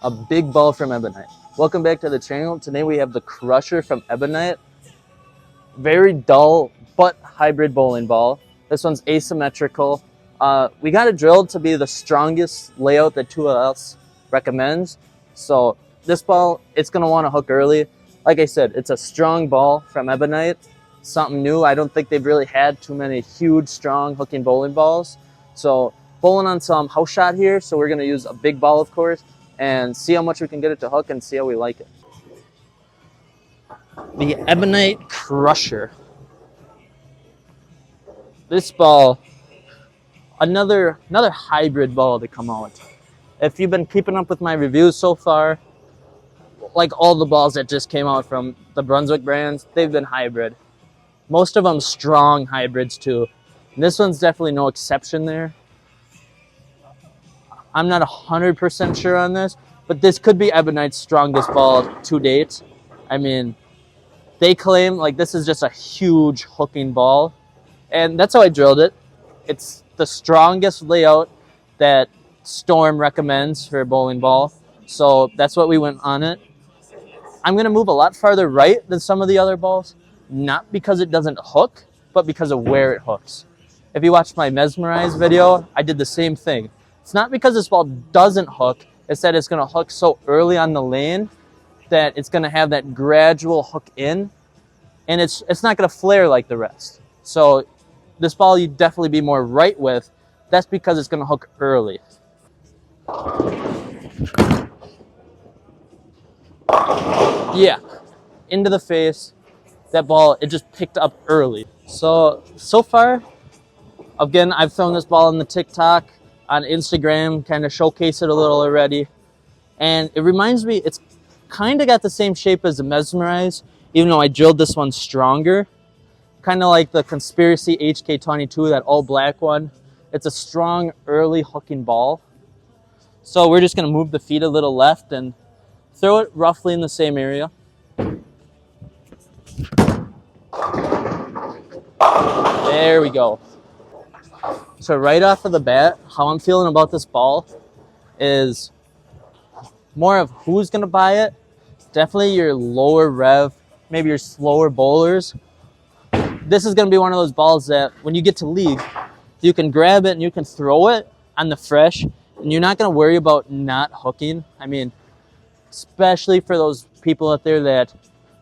a big ball from Ebonite. Welcome back to the channel. Today we have the Crusher from Ebonite. Very dull but hybrid bowling ball. This one's asymmetrical. We got it drilled to be the strongest layout that 2LS recommends. So this ball, it's going to want to hook early. Like I said, it's a strong ball from Ebonite. Something new. I don't think they've really had too many huge, strong hooking bowling balls. So bowling on some house shot here. So we're going to use a big ball, of course, and see how much we can get it to hook and see how we like it. The Ebonite Crusher. This ball, another hybrid ball to come out. If you've been keeping up with my reviews so far, like all the balls that just came out from the Brunswick brands, they've been hybrid. Most of them strong hybrids too. And this one's definitely no exception there. I'm not 100% sure on this, but this could be Ebonite's strongest ball to date. I mean, they claim like this is just a huge hooking ball, and that's how I drilled it. It's the strongest layout that Storm recommends for a bowling ball, so that's what we went on it. I'm going to move a lot farther right than some of the other balls, not because it doesn't hook, but because of where it hooks. If you watched my Mesmerize video, I did the same thing. It's not because this ball doesn't hook, it's that it's going to hook so early on the lane that it's going to have that gradual hook in, and it's not going to flare like the rest. So this ball you'd definitely be more right with. That's because it's going to hook early. Yeah, into the face. That ball, it just picked up early. So far, again, I've thrown this ball in the TikTok, on Instagram, kind of showcase it a little already. And it reminds me, it's kind of got the same shape as the Mesmerize, even though I drilled this one stronger. Kind of like the Conspiracy HK22, that all black one. It's a strong early hooking ball. So we're just gonna move the feet a little left and throw it roughly in the same area. There we go. So right off of the bat, how I'm feeling about this ball is more of who's going to buy it. Definitely your lower rev, maybe your slower bowlers. This is going to be one of those balls that when you get to league, you can grab it and you can throw it on the fresh, and you're not going to worry about not hooking. I mean, especially for those people out there that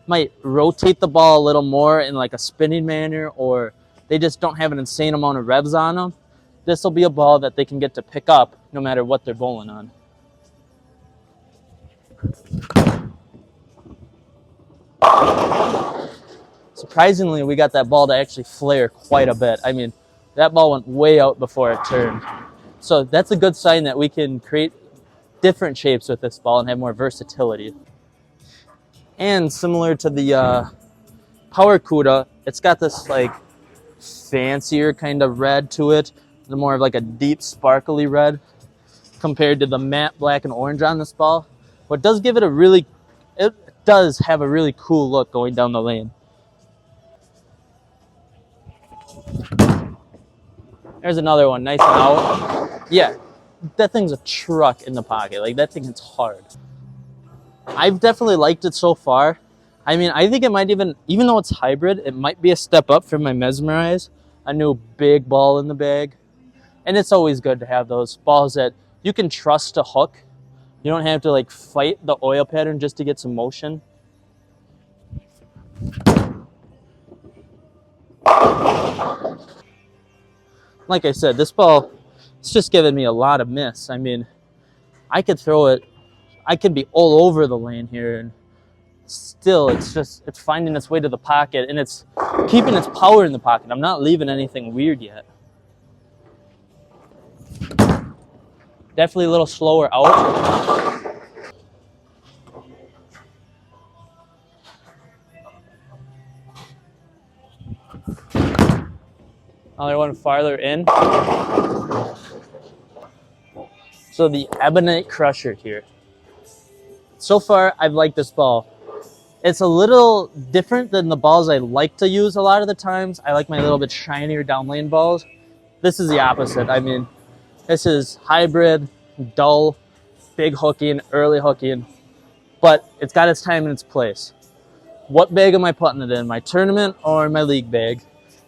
might rotate the ball a little more in like a spinning manner, or they just don't have an insane amount of revs on them. This will be a ball that they can get to pick up no matter what they're bowling on. Surprisingly, we got that ball to actually flare quite a bit. I mean, that ball went way out before it turned. So that's a good sign that we can create different shapes with this ball and have more versatility. And similar to the Power Cuda, it's got this like fancier kind of red to it. The more of like a deep sparkly red compared to the matte black and orange on this ball. But it does give it it does have a really cool look going down the lane. There's another one, nice and out. Yeah, that thing's a truck in the pocket. Like that thing hits hard. I've definitely liked it so far. I mean, I think it might even though it's hybrid, it might be a step up from my Mesmerize. A new big ball in the bag. And it's always good to have those balls that you can trust to hook. You don't have to like fight the oil pattern just to get some motion. Like I said, this ball, it's just giving me a lot of miss. I mean, I could throw it, I could be all over the lane here, and still it's finding its way to the pocket, and it's keeping its power in the pocket. I'm not leaving anything weird yet. Definitely a little slower out. Another one farther in. So the Ebonite Crusher here. So far, I've liked this ball. It's a little different than the balls I like to use a lot of the times. I like my little bit shinier down lane balls. This is the opposite. I mean, this is hybrid, dull, big hooking, early hooking, but it's got its time and its place. What bag am I putting it in? My tournament or my league bag?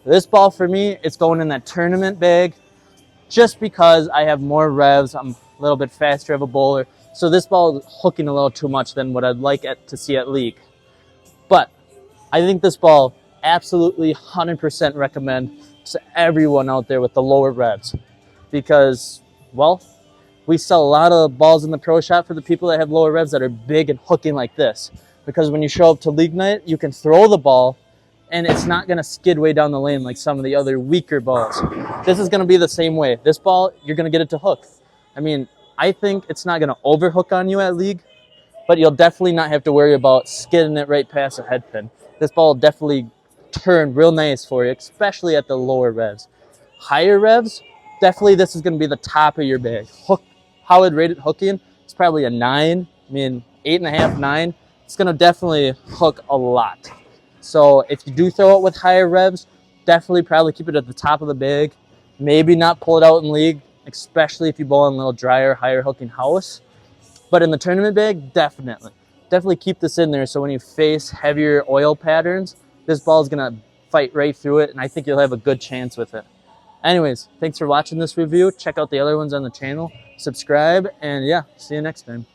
This ball for me, it's going in that tournament bag just because I have more revs. I'm a little bit faster of a bowler. So this ball is hooking a little too much than what I'd like it to see at league. But I think this ball absolutely 100% recommend to everyone out there with the lower revs because, well, we sell a lot of balls in the pro shop for the people that have lower revs that are big and hooking like this. Because when you show up to league night, you can throw the ball and it's not going to skid way down the lane like some of the other weaker balls. This is going to be the same way. This ball, you're going to get it to hook. I mean, I think it's not going to overhook on you at league, but you'll definitely not have to worry about skidding it right past a head pin. This ball will definitely turn real nice for you, especially at the lower revs. Higher revs, definitely this is going to be the top of your bag. Hook, how I'd rate it hooking, it's probably a 9. I mean, 8.5, 9. It's going to definitely hook a lot. So if you do throw it with higher revs, definitely probably keep it at the top of the bag. Maybe not pull it out in league, especially if you bowl in a little drier, higher hooking house. But in the tournament bag, definitely. Definitely keep this in there so when you face heavier oil patterns, this ball is going to fight right through it, and I think you'll have a good chance with it. Anyways, thanks for watching this review. Check out the other ones on the channel. Subscribe, and yeah, see you next time.